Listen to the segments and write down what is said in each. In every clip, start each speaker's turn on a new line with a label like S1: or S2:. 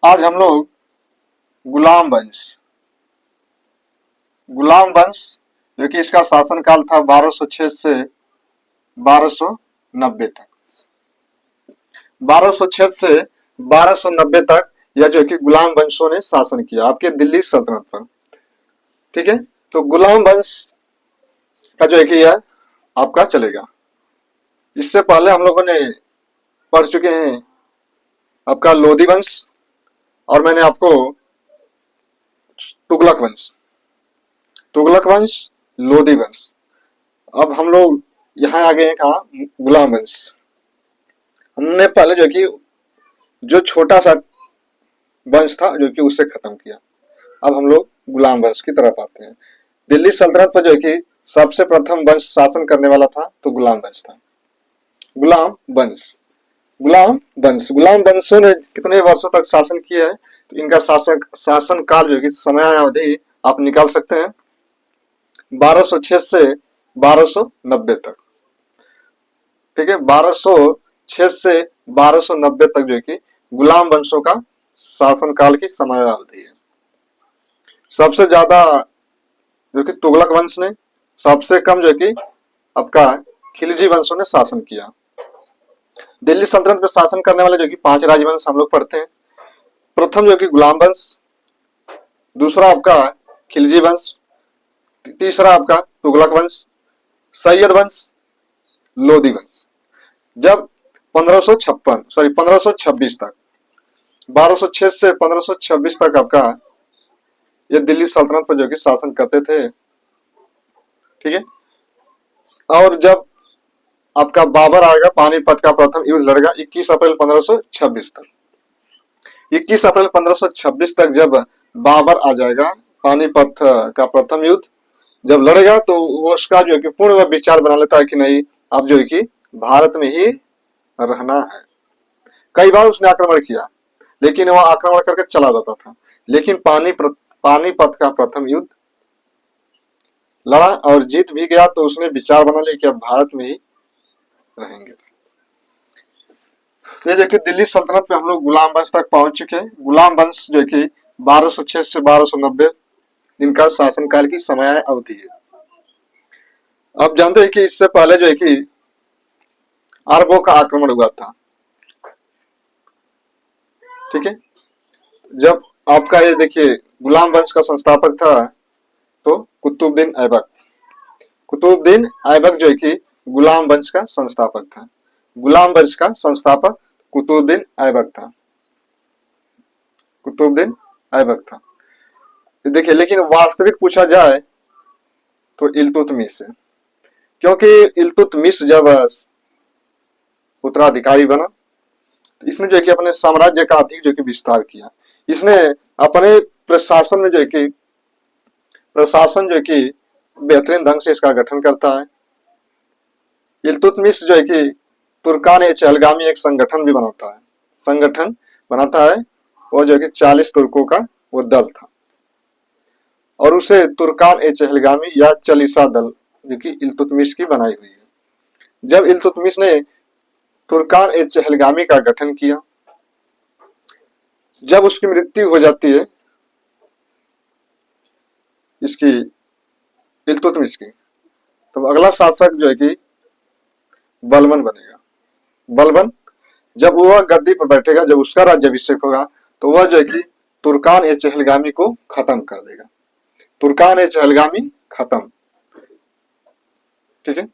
S1: आज हम लोग गुलाम वंश गुलाम वंश जो कि इसका शासनकाल था 1206 से 1290 तक। 1206 से 1290 तक यह जो कि गुलाम वंशों ने शासन किया आपके दिल्ली सल्तनत पर। ठीक है, तो गुलाम वंश का जो है कि यह आपका चलेगा। इससे पहले हम लोगों ने पढ़ चुके हैं आपका लोधी वंश और मैंने आपको तुगलक वंश, तुगलक वंश, लोधी वंश। अब हम लोग यहाँ आ गए कहा गुलाम वंश। हमने पहले जो कि जो छोटा सा वंश था जो कि उससे खत्म किया। अब हम लोग गुलाम वंश की तरफ आते हैं। दिल्ली सल्तनत पर जो है कि सबसे प्रथम वंश शासन करने वाला था तो गुलाम वंश था। गुलाम वंश, गुलाम वंश, गुलाम वंशों ने कितने वर्षों तक शासन किया है तो इनका शासन काल जो कि समय अवधि आप निकाल सकते हैं 1206 से 1290 तक। ठीक है, 1206 से 1290 तक जो है कि गुलाम वंशों का शासन काल की समय अवधि है। सबसे ज्यादा जो कि तुगलक वंश ने, सबसे कम जो कि आपका खिलजी वंशों ने शासन किया। दिल्ली सल्तनत पर शासन करने वाले जो कि 5 राजवंश हम लोग पढ़ते हैं। प्रथम जो कि गुलाम वंश, दूसरा आपका खिलजी वंश, तीसरा आपका तुगलक वंश, सैयद वंश, लोधी वंश। जब 1526 तक, 1206 से 1526 तक आपका ये दिल्ली सल्तनत पर जो कि शासन करते थे। ठीक है, और जब आपका बाबर आएगा, पानीपत का प्रथम युद्ध लड़ेगा 21 अप्रैल 1526 तक। 21 अप्रैल 1526 तक जब बाबर आ जाएगा, पानीपत का प्रथम युद्ध जब लड़ेगा तो उसका जो है कि पूर्ण विचार बना लेता है कि नहीं अब जो है कि भारत में ही रहना है। कई बार उसने आक्रमण किया लेकिन वह आक्रमण करके चला जाता था, लेकिन पानीपत का प्रथम युद्ध लड़ा और जीत भी गया तो उसने विचार बना लिया कि अब भारत में ही रहेंगे। तो ये जो कि दिल्ली सल्तनत पे हम लोग गुलाम वंश तक पहुंच चुके हैं। गुलाम वंश जो कि 1206 से 1290 इनका शासनकाल की समय अवधि है। आप जानते हैं कि इससे पहले जो है कि अरबों का आक्रमण हुआ था। ठीक है, जब आपका ये देखिए गुलाम वंश का संस्थापक था तो कुतुबुद्दीन ऐबक, कुतुबुद्दीन ऐबक जो है कि गुलाम वंश का संस्थापक था। गुलाम वंश का संस्थापक कुतुबुद्दीन ऐबक था, कुतुबुद्दीन ऐबक था। देखिए लेकिन वास्तविक पूछा जाए तो इल्तुतमिश है, क्योंकि इल्तुतमिश जब उत्तराधिकारी बना तो इसने जो है कि अपने साम्राज्य का अधिक जो कि विस्तार किया। इसने अपने प्रशासन में जो है कि प्रशासन जो है कि बेहतरीन ढंग से इसका गठन करता है। इल्तुतमिश जो है कि तुर्कान ए चहलगामी एक संगठन भी बनाता है, संगठन बनाता है। वो जो है कि 40 तुर्कों का वो दल था और उसे तुर्कान ए चहलगामी या चालीसा दल जो कि इल्तुतमिश की बनाई हुई है। जब इल्तुतमिश ने तुर्कान ए चहलगामी का गठन किया, जब उसकी मृत्यु हो जाती है इसकी इल्तुतमिश की, तो अगला शासक जो है कि बलबन बनेगा। बलबन जब वह गद्दी पर बैठेगा, जब उसका राज्याभिषेक होगा तो वह जो है कि तुर्कान ए चहलगामी को खत्म कर देगा। तुर्कान ए चहलगामी खत्म। ठीक है,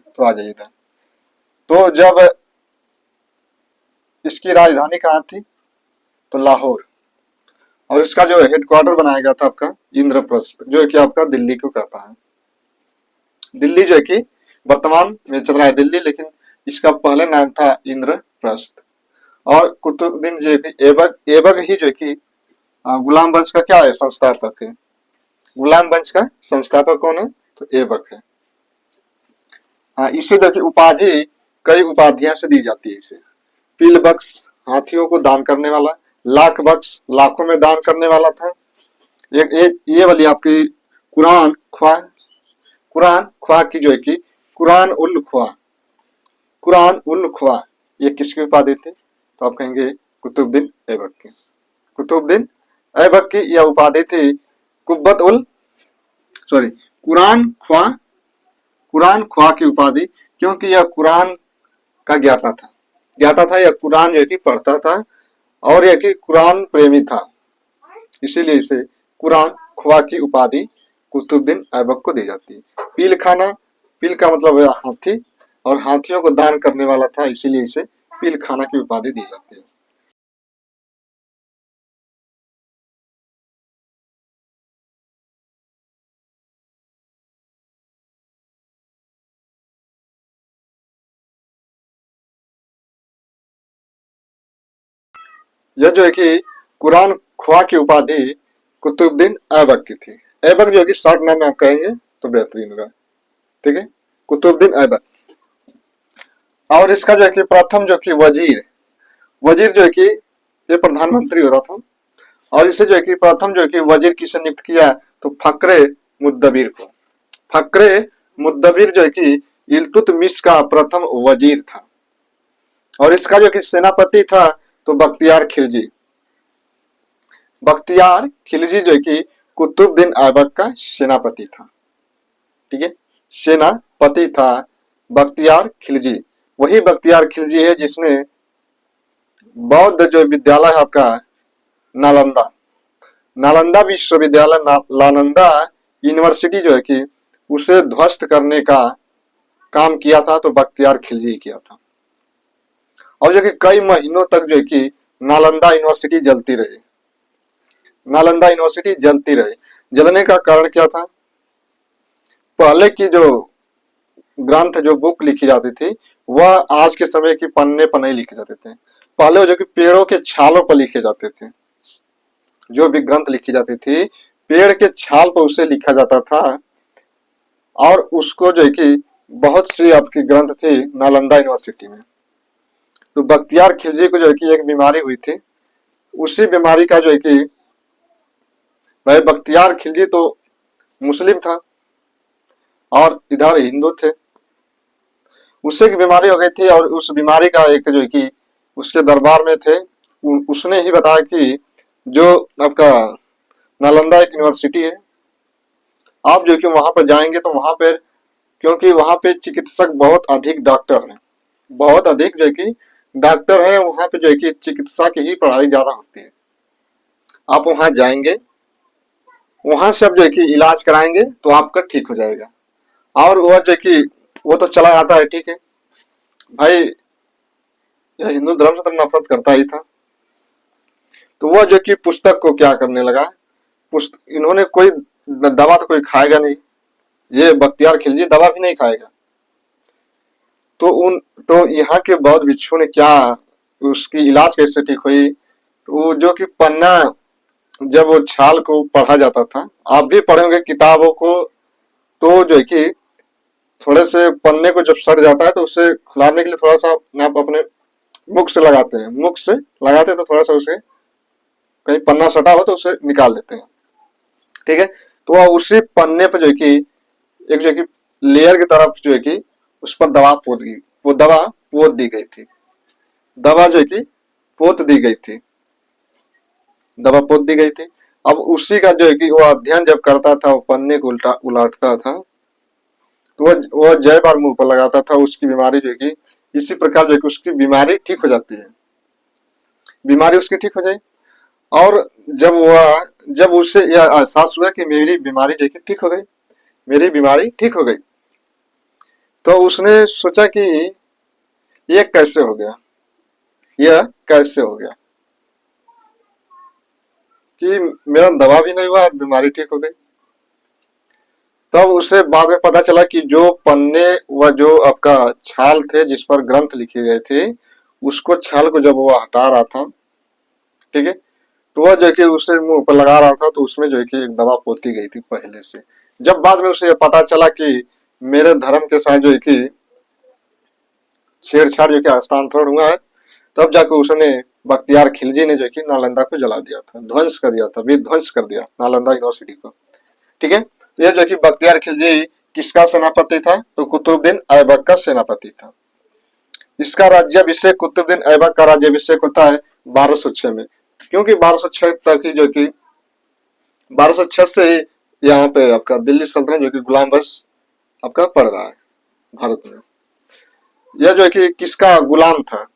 S1: तो आ जाइए इधर। तो जब इसकी राजधानी कहाँ थी तो लाहौर, और इसका जो हेडक्वार्टर बनाया गया था आपका इंद्रप्रस्थ जो है कि आपका दिल्ली को कहता है। दिल्ली जो है कि वर्तमान में चल रहा है दिल्ली, लेकिन इसका पहले नाम था इंद्रप्रस्थ। और कुतुबुद्दीन जो है कि ऐबक, ऐबक ही जो है कि गुलाम वंश का क्या है संस्थापक है। गुलाम वंश का संस्थापक कौन है तो ऐबक है। हाँ, इसे देखिए उपाधि कई उपाधियां से दी जाती है इसे। पील बख्श हाथियों को दान करने वाला, लाख बख्श लाखों में दान करने वाला था। एक ये वाली आपकी कुरान ख्वा, कुरान ख्वा की जो है कि कुरान उल ख्वा, कुरान उल ख्वा ये किसकी उपाधि थी तो आप कहेंगे कुतुबुद्दीन ऐबक की। कुतुबुद्दीन ऐबक की यह उपाधि थी कुब्बत उल सॉरी कुरान ख्वा कुरान ख्वा की उपाधि, क्योंकि यह कुरान का ज्ञाता था, यह कुरान जो कि पढ़ता था और यह कि कुरान प्रेमी था, इसीलिए इसे कुरान ख्वा की उपाधि कुतुबुद्दीन ऐबक को दी जाती है। पील खाना, पील का मतलब है हाथी, और हाथियों को दान करने वाला था, इसीलिए इसे पील खाना की उपाधि दी जाती है। यह जो है कि कुरान ख्वा की उपाधि कुतुबुद्दीन ऐबक की थी। ऐबक जो है कि शॉर्ट नाम में आप कहेंगे तो बेहतरीन होगा, ठीक है, कुतुबुद्दीन ऐबक। और इसका जो है कि प्रथम जो कि वजीर वजीर जो है कि ये प्रधानमंत्री होता था, और इसे जो है कि प्रथम जो है कि वजीर किसे नियुक्त किया तो फकरे मुद्दबिर को। फकरे मुद्दबिर जो है कि इल्तुतमिश का प्रथम वजीर था, और इसका जो कि सेनापति था तो बख्तियार खिलजी। बख्तियार खिलजी जो कि कुतुबुद्दीन ऐबक का सेनापति था, ठीक है, सेनापति था बख्तियार खिलजी। वही बख्तियार खिलजी है जिसने बौद्ध जो विद्यालय है आपका नालंदा नालंदा विश्वविद्यालय नालंदा यूनिवर्सिटी जो है कि उसे ध्वस्त करने का काम किया था, तो बख्तियार खिलजी किया था। और जो कि कई महीनों तक जो है कि नालंदा यूनिवर्सिटी जलती रही। नालंदा यूनिवर्सिटी जलती रही, जलने का कारण क्या था? पहले की जो ग्रंथ जो बुक लिखी जाती थी वह आज के समय की पन्ने पर नहीं लिखे जाते थे। पहले जो कि पेड़ों के छालों पर लिखे जाते थे, जो भी ग्रंथ लिखी जाती थी पेड़ के छाल पर उसे लिखा जाता था, और उसको जो है कि बहुत सी आपकी ग्रंथ थी नालंदा यूनिवर्सिटी में। तो बख्तियार खिलजी को जो है कि एक बीमारी हुई थी, उसी बीमारी का जो है कि भाई बख्तियार खिलजी तो मुस्लिम था और इधर हिंदू थे, उससे की बीमारी हो गई थी, और उस बीमारी का एक जो है कि उसके दरबार में थे, उसने ही बताया कि जो आपका नालंदा एक यूनिवर्सिटी है, आप जो कि वहां पर जाएंगे तो वहां पर, क्योंकि वहां पे चिकित्सक बहुत अधिक डॉक्टर हैं, बहुत अधिक जो है कि डॉक्टर है वहां पे जो है कि चिकित्सा की ही पढ़ाई ज्यादा होती है। आप वहां जाएंगे, वहां से आप जो है कि इलाज कराएंगे तो आपका ठीक हो जाएगा। और वह जो है कि वो तो चला आता है, ठीक है भाई, यह हिंदू धर्म से तो नफरत करता ही था। तो वह जो कि पुस्तक को क्या करने लगा, इन्होंने कोई दवा तो कोई खाएगा नहीं, ये बख्तियार खिलजी दवा भी नहीं खाएगा, तो उन तो यहाँ के बौद्ध भिक्षु ने क्या, उसकी इलाज कैसे ठीक हुई, तो वो जो कि पन्ना, जब वो छाल को पढ़ा जाता था, आप भी पढ़ेंगे किताबों को, तो जो है कि थोड़े से पन्ने को जब सड़ जाता है तो उसे खुलाने के लिए थोड़ा सा आप अपने मुख से लगाते हैं, मुख से लगाते हैं तो थोड़ा सा उसे कहीं पन्ना सटा हो तो उसे निकाल देते हैं, ठीक है। तो वह उसी पन्ने पर जो है कि एक जो है कि लेयर की तरफ जो है कि उस पर दवा पोत दी, वो दवा पोत दी गई थी, दवा जो है कि पोत दी गई थी, दवा पोत दी गई थी। अब उसी का जो है कि वो अध्ययन जब करता था, वो पन्ने को उल्टा उलाटता था, तो वह जय बार मुंह पर लगाता था, उसकी बीमारी जो है कि इसी प्रकार जो है कि उसकी बीमारी ठीक हो जाती है, बीमारी उसकी ठीक हो जाए। और जब उसे यह एहसास हुआ कि मेरी बीमारी जो है कि ठीक हो गई, मेरी बीमारी ठीक हो गई, तो उसने सोचा कि ये कैसे हो गया, यह कैसे हो गया कि मेरा दवा भी नहीं हुआ और बीमारी ठीक हो गई। तब उसे बाद में पता चला कि जो पन्ने व जो आपका छाल थे जिस पर ग्रंथ लिखे गए थे, उसको छाल को जब वो हटा रहा था, ठीक है, तो वह जो है कि उसे मुंह पर लगा रहा था, तो उसमें जो है कि एक दवा पोती गई थी पहले से। जब बाद में उसे पता चला कि मेरे धर्म के साथ जो है कि छेड़छाड़ जो कि हस्तांतरण हुआ है, तब जाकर उसने बख्तियार खिलजी ने जो कि नालंदा को जला दिया था, ध्वंस कर दिया था, विध्वंस कर दिया नालंदा यूनिवर्सिटी को, ठीक है। तो यह जो कि बख्तियार खिलजी किसका सेनापति था, तो कुतुबुद्दीन ऐबक का सेनापति था। इसका राज्याभिषेक कुतुबुद्दीन ऐबक का राज्याभिषेक होता है 1206 में, क्योंकि 1206 तक ही जो कि 1206 से ही यहाँ पे आपका दिल्ली सल्तनत जो कि गुलाम बख्श आपका पड़ रहा है भारत में। यह जो है कि किसका गुलाम था,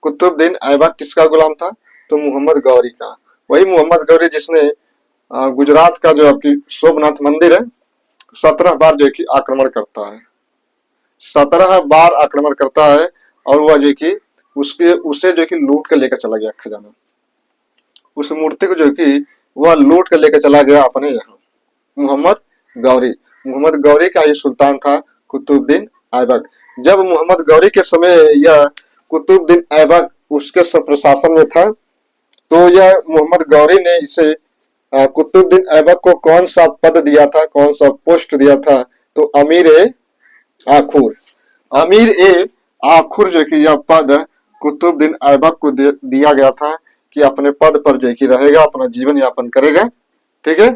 S1: कुतुबुद्दीन ऐबक किसका गुलाम था, तो मोहम्मद गौरी का। वही मोहम्मद गौरी जिसने गुजरात का जो आपकी सोमनाथ मंदिर है 17 बार जो कि आक्रमण करता है, 17 बार आक्रमण करता है, और वह जो कि उसे जो कि लूट कर लेकर चला गया खजाना। उस मूर्ति को जो कि वह लूट कर लेकर चला गया अपने यहाँ। मोहम्मद गौरी, मोहम्मद गौरी का ही सुल्तान था कुतुबुद्दीन ऐबक। जब मोहम्मद गौरी के समय यह कुतुबुद्दीन ऐबक उसके प्रशासन में था, तो यह मोहम्मद गौरी ने इसे कुतुबुद्दीन ऐबक को कौन सा पद दिया था, कौन सा पोस्ट दिया था, तो अमीर ए आखुर। अमीर ए आखुर जो कि यह पद कुतुबुद्दीन ऐबक को दिया गया था कि अपने पद पर जो कि रहेगा, अपना जीवन यापन करेगा। ठीक है,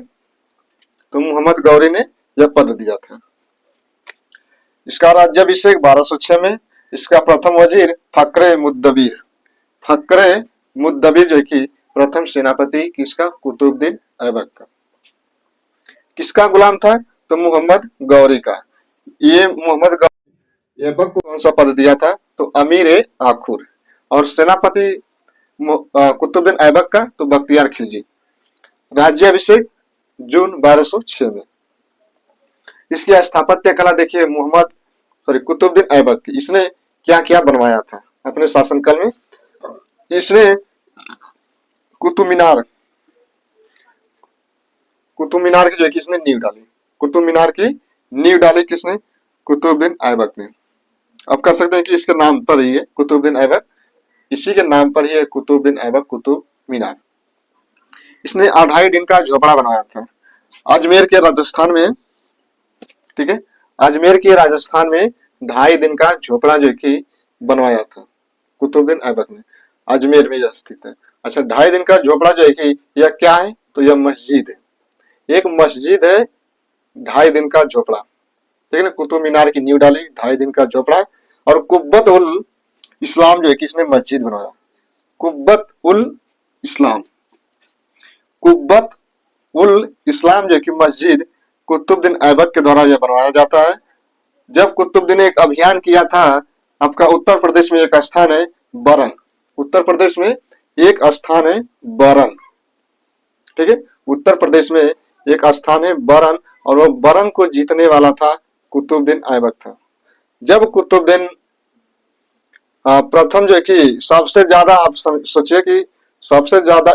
S1: तो मोहम्मद गौरी ने यह पद दिया था। इसका राज्याभिषेक 1206 में। इसका प्रथम वजीर फक्रे मुद्दबीर, फक्रे मुद्दबीर जो कि प्रथम सेनापति किसका, कुतुबुद्दीन ऐबक का। किसका गुलाम था, तो मोहम्मद गौरी का। ये मोहम्मद गौरी ऐबक को कौन सा पद दिया था, तो अमीर ए आखुर। और सेनापति कुतुबुद्दीन ऐबक का तो बख्तियार खिलजी। राज्याभिषेक जून 1206 में। इसकी स्थापत्य कला देखिए कुतुबुद्दीन ऐबक की। इसने क्या क्या बनवाया था अपने शासनकाल में। इसने कुतुब मीनार, कुतुब मीनार की जो है किसने नींव डाली, कुतुब मीनार की नींव डाली किसने, कुतुबुद्दीन ऐबक ने। अब कह सकते हैं कि इसके नाम पर ही है कुतुबुद्दीन ऐबक, इसी के नाम पर ही है कुतुबुद्दीन ऐबक कुतुब मीनार। इसने 2.5 दिन का झोपड़ा बनाया था अजमेर के राजस्थान में। ठीक है, अजमेर के राजस्थान में 2.5 दिन का झोपड़ा जो कि बनवाया था कुतुबुद्दीन ऐबक ने। अजमेर में यह स्थित है। अच्छा, 2.5 दिन का झोपड़ा जो है कि यह क्या है, तो यह मस्जिद है, एक मस्जिद है। 2.5 दिन का झोपड़ा, ठीक है ना। कुतुब मीनार की नींव डाली, 2.5 दिन का झोपड़ा। और कुब्बत उल इस्लाम जो है कि इसने मस्जिद बनवाया, कुब्बत उल इस्लाम, कुब्बत उल इस्लाम जो कि मस्जिद कुतुबुद्दीन ऐबक के द्वारा यह बनवाया जाता है। जब कुतुबुद्दीन ने एक अभियान किया था, आपका उत्तर प्रदेश में एक स्थान है बरन, उत्तर प्रदेश में एक स्थान है बरन। ठीक है, उत्तर प्रदेश में एक स्थान है बरन, और वो बरन को जीतने वाला था कुतुबुद्दीन ऐबक था। जब कुतुबुद्दीन प्रथम जो है कि सबसे ज्यादा, आप सोचिए कि सबसे ज्यादा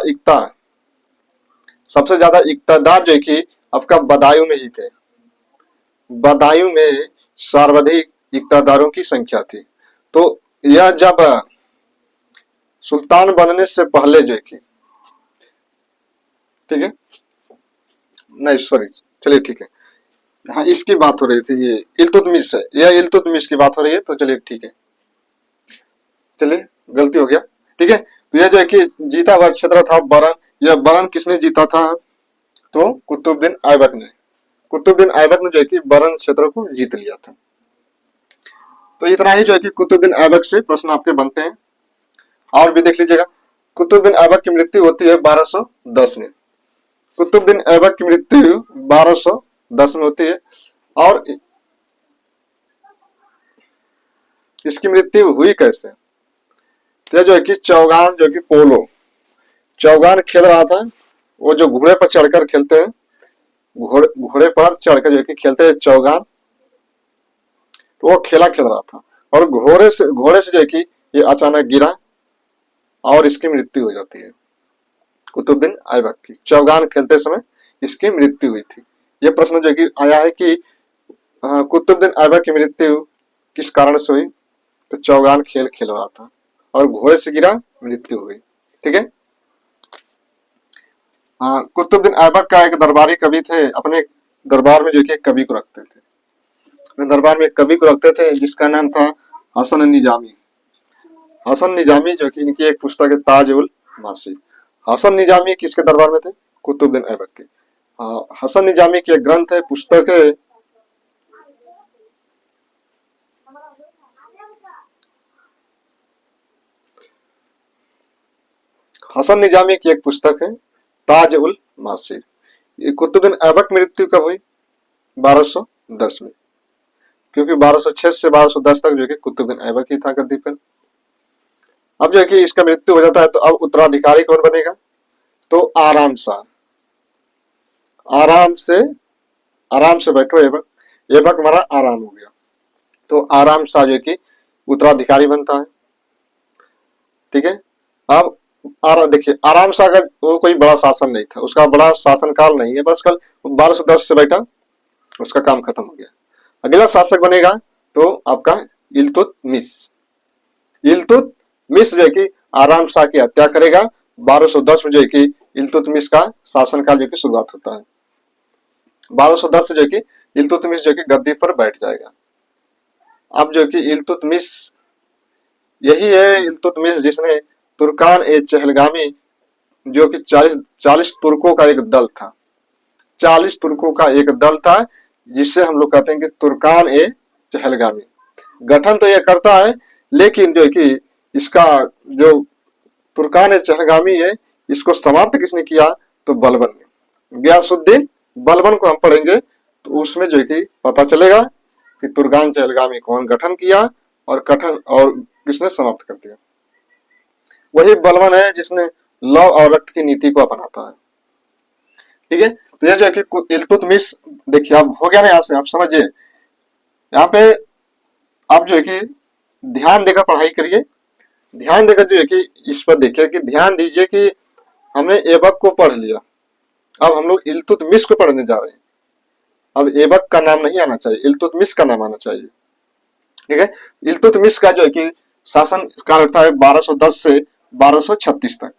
S1: इकतदार जो है कि आपका बदायूं में ही थे। बदायूं में सर्वाधिक इकतदारों की संख्या थी। तो यह जब सुल्तान बनने से पहले जो है कि, ठीक है, नहीं सॉरी, चलिए ठीक है, हाँ इसकी बात हो रही थी, ये इल्तुतमिश है, यह इल्तुतमिश की बात हो रही है, तो चलिए ठीक है, चलिए गलती हो गया। ठीक है, तो यह जो है कि जीता हुआ क्षेत्र था बरन। यह बरन किसने जीता था, तो कुतुबुद्दीन ऐबक ने। कुतुबुद्दीन ऐबक ने जो है कि बरन क्षेत्र को जीत लिया था। तो इतना ही जो है कि कुतुबुद्दीन ऐबक से प्रश्न आपके बनते हैं। और भी देख लीजिएगा, कुतुबुद्दीन ऐबक की मृत्यु होती है 1210 में। कुतुबुद्दीन ऐबक की मृत्यु 1210 में होती है। और इसकी मृत्यु हुई कैसे, तो जो है कि चौगान जो कि पोलो, चौगान खेल रहा था। वो जो घोड़े पर चढ़कर खेलते हैं, घोड़े पर चढ़कर जो कि खेलते हैं चौगान, तो वो खेल रहा था, और घोड़े से जो है कि ये अचानक गिरा और इसकी मृत्यु हो जाती है। कुतुबुद्दीन ऐबक की चौगान खेलते समय इसकी मृत्यु हुई थी। ये प्रश्न जो कि आया है कि कुतुबुद्दीन ऐबक की मृत्यु किस कारण से हुई, तो चौगान खेल रहा था और घोड़े से गिरा, मृत्यु हुई। ठीक है, कुतुबुद्दीन ऐबक का एक दरबारी कवि थे, अपने दरबार में जो कि एक कवि को रखते थे, अपने दरबार में एक कवि को रखते थे जिसका नाम था हसन निजामी। हसन निजामी जो कि इनकी एक पुस्तक है ताज उल मासी। हसन निजामी किसके दरबार में थे, कुतुबुद्दीन ऐबक के। हसन निजामी की एक ग्रंथ है, पुस्तक है, हसन निजामी की एक पुस्तक है ताज उल मासिर। ये कुतुबुद्दीन ऐबक की मृत्यु कब हुई? 1210 में, क्योंकि 1206 से 1210 तक जो है कि कुतुबुद्दीन ऐबक ही था गद्दी पर। अब जो है कि इसका मृत्यु हो जाता है तो अब उत्तराधिकारी कौन बनेगा? तो आराम शाह। आराम से बैठो ऐबक, ऐबक हमारा आराम हो गया, तो आराम शाह जो है कि उत्तराधिकारी बनता है। ठीक है। अब देखिए आराम शाह का वो कोई बड़ा शासन नहीं था, उसका बड़ा शासनकाल नहीं है, बस कल 1210 से बैठा, उसका काम खत्म हो गया। अगला शासक बनेगा तो आपका इल्तुतमिश। इल्तुतमिश जो है कि आराम शाह की हत्या करेगा। 1210 में जो है कि इल्तुतमिश का शासनकाल जो कि शुरुआत होता है। 1210 से जो है कि इल्तुतमिश जो कि गद्दी पर बैठ जाएगा। अब जो कि इल्तुतमिश यही है इल्तुतमिश जिसने तुर्कान ए चहलगामी जो कि 40 तुर्कों का एक दल था, 40 तुर्कों का एक दल था, जिससे हम लोग कहते हैं कि तुर्कान ए चहलगामी। गठन तो यह करता है, लेकिन जो है कि इसका जो तुर्कान ए चहलगामी है, इसको समाप्त किसने किया? तो बलबन ने, गयासुद्दीन बलबन को हम पढ़ेंगे तो उसमें जो है कि पता चलेगा कि तुर्कान चहलगामी कौन गठन किया और किसने समाप्त कर दिया। वही बलबन है जिसने लौ और रक्त की नीति को अपनाता है। ठीक है। तो यह जो है कि इल्तुतमिश, देखिए अब हो गया ना, यहाँ से आप समझिए। यहाँ पे आप जो है कि ध्यान देकर पढ़ाई करिए, ध्यान देकर जो है कि इस पर देखिए कि ध्यान दीजिए कि हमने ऐबक को पढ़ लिया, अब हम लोग इल्तुतमिश को पढ़ने जा रहे हैं। अब ऐबक का नाम नहीं आना चाहिए, इल्तुतमिश का नाम आना चाहिए। ठीक है। इल्तुतमिश का जो है कि शासन काल होता है 1210 से 1236 तक।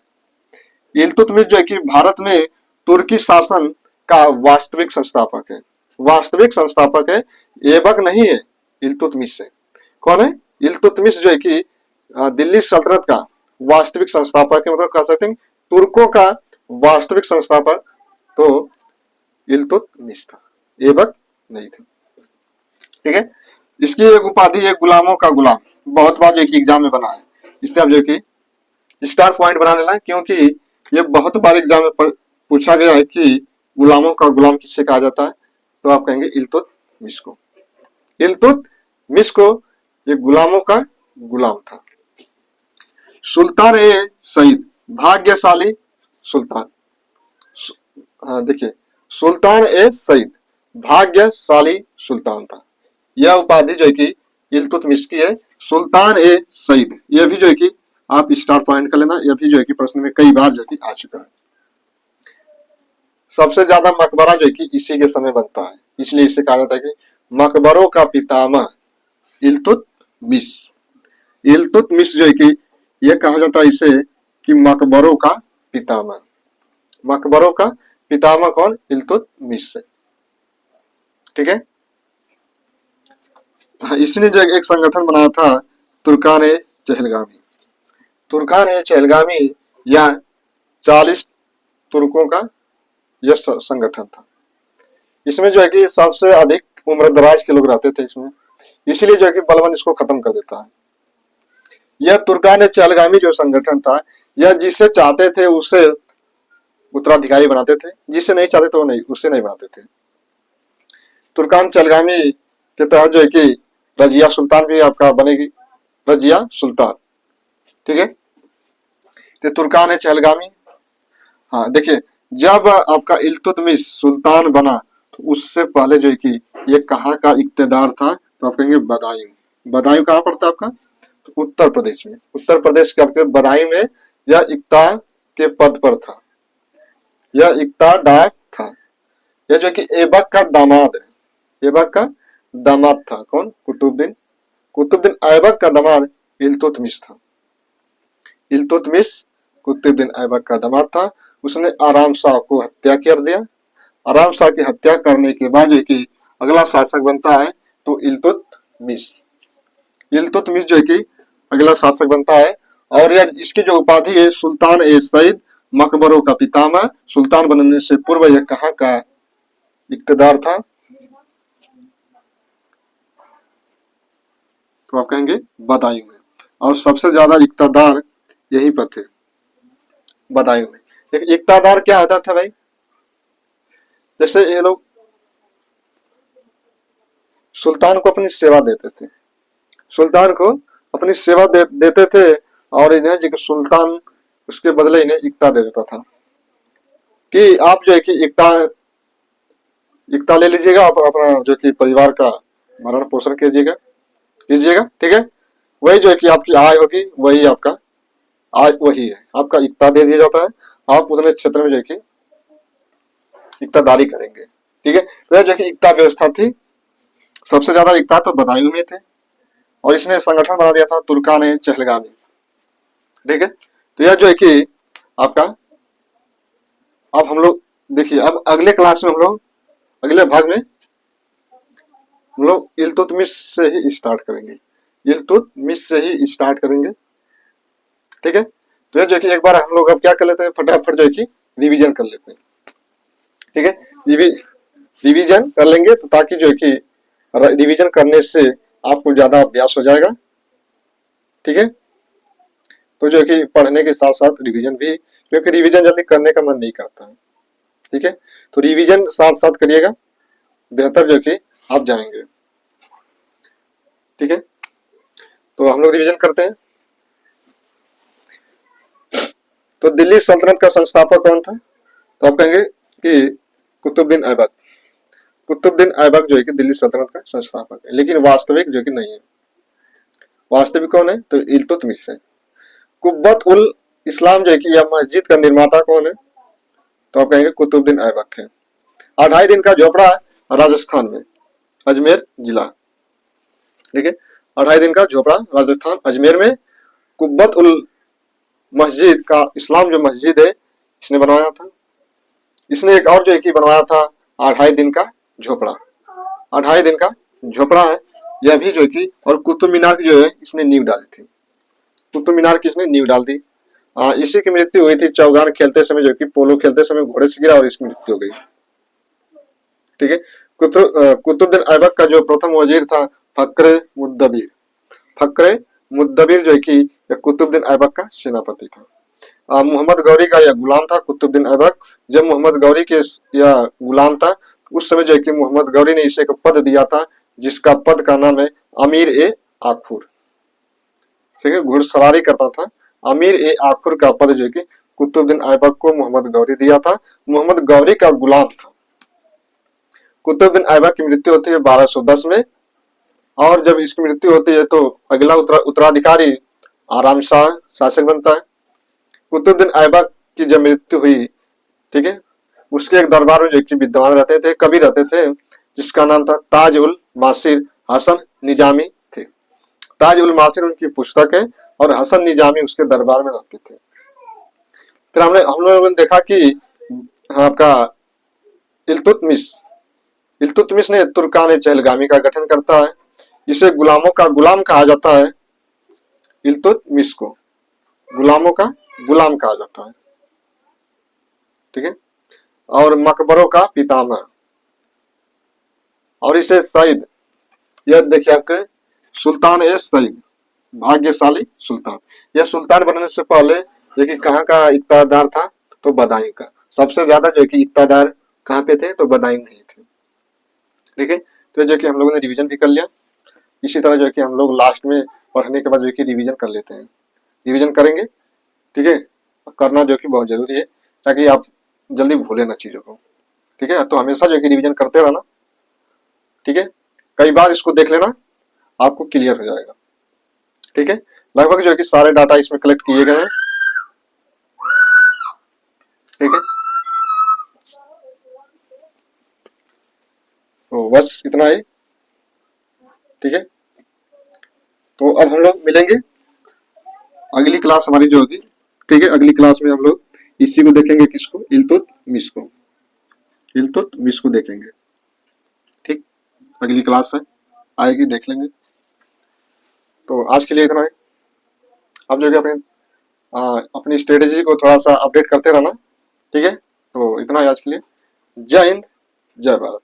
S1: इल्तुतमिश जो है कि भारत में तुर्की शासन का वास्तविक संस्थापक है, वास्तविक संस्थापक है, ऐबक नहीं है, इल्तुतमिश है। कौन है? इल्तुतमिश जो है कि दिल्ली सल्तनत का वास्तविक संस्थापक है, मतलब कह सकते हैं तुर्कों का वास्तविक संस्थापक तो इल्तुतमिश था, ऐबक नहीं था। ठीक है। इसकी एक उपाधि है गुलामों का गुलाम, बहुत बार एक एग्जाम में बना है, इससे आप जो कि स्टार पॉइंट बना लेना, क्योंकि ये बहुत बार एग्जाम में पूछा गया है कि गुलामों का गुलाम किससे कहा जाता है, तो आप कहेंगे इल्तुतमिश को। इल्तुतमिश को ये गुलामों का गुलाम था। सुल्तान ए सईद, भाग्यशाली सुल्तान। हाँ देखिए, सुल्तान ए सईद भाग्यशाली सुल्तान था। यह उपाधि जो है कि इल्तुतमिश की है, सुल्तान ए सईद। यह भी जो है कि आप स्टार पॉइंट कर लेना, यह भी जो है कि प्रश्न में कई बार जो है कि आ चुका है। सबसे ज्यादा मकबरा जो है कि इसी के समय बनता है, इसलिए इसे कहा जाता है कि मकबरों का पितामह इल्तुतमिश। इल्तुतमिश जो है कि यह कहा जाता है इसे कि मकबरों का पितामह। मकबरों का पितामह कौन? इल्तुतमिश से। ठीक है। इसने जो एक संगठन बनाया था तुर्कान ए चहलगामी। तुर्कान ए चहलगामी या 40 तुर्कों का यह संगठन था। इसमें जो है कि सबसे अधिक उम्र दराज के लोग रहते थे इसमें, इसीलिए जो है कि बलबन इसको खत्म कर देता है। यह तुर्कान ए चहलगामी जो संगठन था, यह जिसे चाहते थे उसे उत्तराधिकारी बनाते थे, जिसे नहीं चाहते थे वो नहीं, उससे नहीं बनाते थे। तुर्कान चहलगामी के तहत जो है कि रजिया सुल्तान भी आपका बनेगी, रजिया सुल्तान। ठीक है। तो तुर्कान है चहलगामी। हाँ देखिए, जब आपका इल्तुतमिश सुल्तान बना तो उससे पहले जो है कि ये कहाँ का इक्तेदार था, तो आप कहेंगे बदायूं। बदायूं कहाँ पड़ता है आपका? तो उत्तर प्रदेश में, उत्तर प्रदेश के आपके बदायूं में यह इक्ता के पद पर था, यह इक्तादार था। यह जो कि ऐबक का दामाद है, ऐबक का दामाद था। कौन? कुतुबुद्दीन। कुतुबुद्दीन ऐबक का दामाद इल्तुतमिश था। इल्तुतमिश कुतुबुद्दीन ऐबक का दामाद था। उसने आराम शाह को हत्या कर दिया। आराम शाह की हत्या करने के बाद जो कि अगला शासक बनता है तो इल्तुतमिश। इल्तुतमिश जो है कि अगला शासक बनता है, और यह इसकी जो उपाधि है सुल्तान ए सईद, मकबरों का पितामह। सुल्तान बनने से पूर्व यह कहाँ का इक्तदार था, तो आप कहेंगे बदायूं में, और सबसे ज्यादा इक्तदार यहीं पर थे। बदायूं में। एक इक्तादार क्या होता था भाई, जैसे ये लोग सुल्तान को अपनी सेवा देते थे, सुल्तान को अपनी सेवा देते थे, और इन्हें जो सुल्तान उसके बदले इन्हें इक्ता दे देता था कि आप जो है कि इक्ता इक्ता ले लीजिएगा, आप अपना जो कि परिवार का भरण पोषण कीजिएगा कीजिएगा, ठीक है। वही जो है कि आपकी आय होगी, वही आपका आय वही है, आपका इक्ता दे दिया जाता है, आप उतने क्षेत्र में जो है कि इक्तादारी करेंगे, ठीक है। तो यह जो कि इक्ता व्यवस्था थी, सबसे ज्यादा इक्ता तो बदायूं में थे, और इसने संगठन बना दिया था तुर्कान ए चहलगामी, ठीक है। तो यह जो है कि आपका, अब हम लोग देखिए, अब अगले क्लास में हम लोग, अगले भाग में हम लोग इल्तुतमिश से ही स्टार्ट करेंगे, इल्तुतमिश से ही स्टार्ट करेंगे, ठीक है। तो यह जो कि एक बार हम लोग अब क्या कर लेते हैं, फटाफट जो है कि रिवीजन कर लेते हैं, ठीक है। रिवीजन कर लेंगे तो ताकि जो है कि रिवीजन करने से आपको ज्यादा अभ्यास हो जाएगा, ठीक है। तो जो है कि पढ़ने के साथ साथ रिवीजन भी, क्योंकि रिवीजन जल्दी करने का मन नहीं करता है, ठीक है। तो रिवीजन साथ साथ करिएगा, बेहतर जो कि आप जाएंगे, ठीक है। तो हम लोग रिवीजन करते हैं। तो दिल्ली सल्तनत का संस्थापक कौन था, तो आप कहेंगे कि कुतुबुद्दीन ऐबक। कुतुबुद्दीन ऐबक जो है कि दिल्ली सल्तनत का संस्थापक है, लेकिन वास्तविक जो कि नहीं है। वास्तविक कौन है, तो इल्तुतमिश है। कुब्बत उल इस्लाम जो है कि यह मस्जिद का निर्माता कौन है, तो आप कहेंगे कुतुबुद्दीन ऐबक है। 2.5 दिन का झोपड़ा है राजस्थान में, अजमेर जिला, ठीक है। 2.5 दिन का झोपड़ा राजस्थान अजमेर में, कुब्बत उल मस्जिद का इस्लाम जो मस्जिद है इसने बनवाया था। इसने एक और जो है कि बनवाया था 2.5 दिन का झोपड़ा, 2.5 दिन का झोपड़ा है यह भी जो है कि, और कुतुब मीनार की जो है इसने नींव डाली थी, कुतुब मीनार की इसने नींव डाल दी। इसी की मृत्यु हुई थी चौगान खेलते समय, जो कि पोलो खेलते समय घोड़े से गिरा और इसकी मृत्यु हो गई, ठीक है। कुतुबुद्दीन ऐबक का जो प्रथम वजीर था फक्रे मुद्दबीर, फक्रे मुद्दबीर जो है कि कुतुबुद्दीन ऐबक का सेनापति था। मोहम्मद गौरी का यह गुलाम था कुतुबुद्दीन ऐबक। जब मोहम्मद गौरी के यह गुलाम था, उस समय जो है कि मोहम्मद गौरी ने इसे एक पद दिया था, जिसका पद का नाम है अमीर ए आखुर, ठीक है। घुड़सवारी करता था, अमीर ए आखुर का पद जो है कि कुतुबुद्दीन ऐबक को मोहम्मद गौरी दिया था, मोहम्मद गौरी का गुलाम था। कुतुबुद्दीन ऐबक की मृत्यु होती है 1210 में, और जब इसकी मृत्यु होती है तो अगला उत्तराधिकारी आराम शाह शासक बनता है। कुतुबुद्दीन ऐबक की जब मृत्यु हुई, ठीक है, उसके एक दरबार में जो कि विद्वान रहते थे, कवि रहते थे, जिसका नाम था ताज उल मासिर हसन निजामी थे। ताज उल मासिर उनकी पुस्तक है, और हसन निजामी उसके दरबार में रहते थे। फिर हम लोगों ने देखा कि आपका इल्तुतमिश, इल्तुतमिश ने तुर्कान चहलगामी का गठन करता है। इसे गुलामों का गुलाम कहा जाता है, इल्तुतमिश को गुलामों का गुलाम कहा जाता है, ठीक है। और मकबरों का पितामह, और इसे सईद, यह देखिए आपके सुल्तान ए सईद, भाग्यशाली सुल्तान। यह सुल्तान बनने से पहले जो कि कहाँ का इक्तादार था, तो बदायूं का। सबसे ज्यादा जो कि इक्तादार कहाँ पे थे, तो बदायूं नहीं थे, ठीक है। तो जो कि हम लोगों ने रिवीजन भी कर लिया। इसी तरह जो कि हम लोग लास्ट में पढ़ने के बाद जो कि रिवीजन कर लेते हैं, रिवीजन करेंगे, ठीक है। करना जो कि बहुत जरूरी है, ताकि आप जल्दी भूले ना चीजों को, ठीक है। तो हमेशा जो कि रिवीजन करते रहना, ठीक है। कई बार इसको देख लेना, आपको क्लियर हो जाएगा, ठीक है। लगभग जो है कि सारे डाटा इसमें कलेक्ट किए गए हैं, ठीक है। तो बस इतना ही, ठीक है। तो अब हम लोग मिलेंगे अगली क्लास हमारी जो होगी, ठीक है। अगली क्लास में हम लोग इसी को देखेंगे, किसको, इल्तुतमिश को, इल्तुतमिश को देखेंगे, ठीक। अगली क्लास है आएगी, देख लेंगे। तो आज के लिए इतना है। आप जो कि अपनी स्ट्रेटेजी को थोड़ा सा अपडेट करते रहना, ठीक है। तो इतना है आज के लिए। जय हिंद, जय भारत।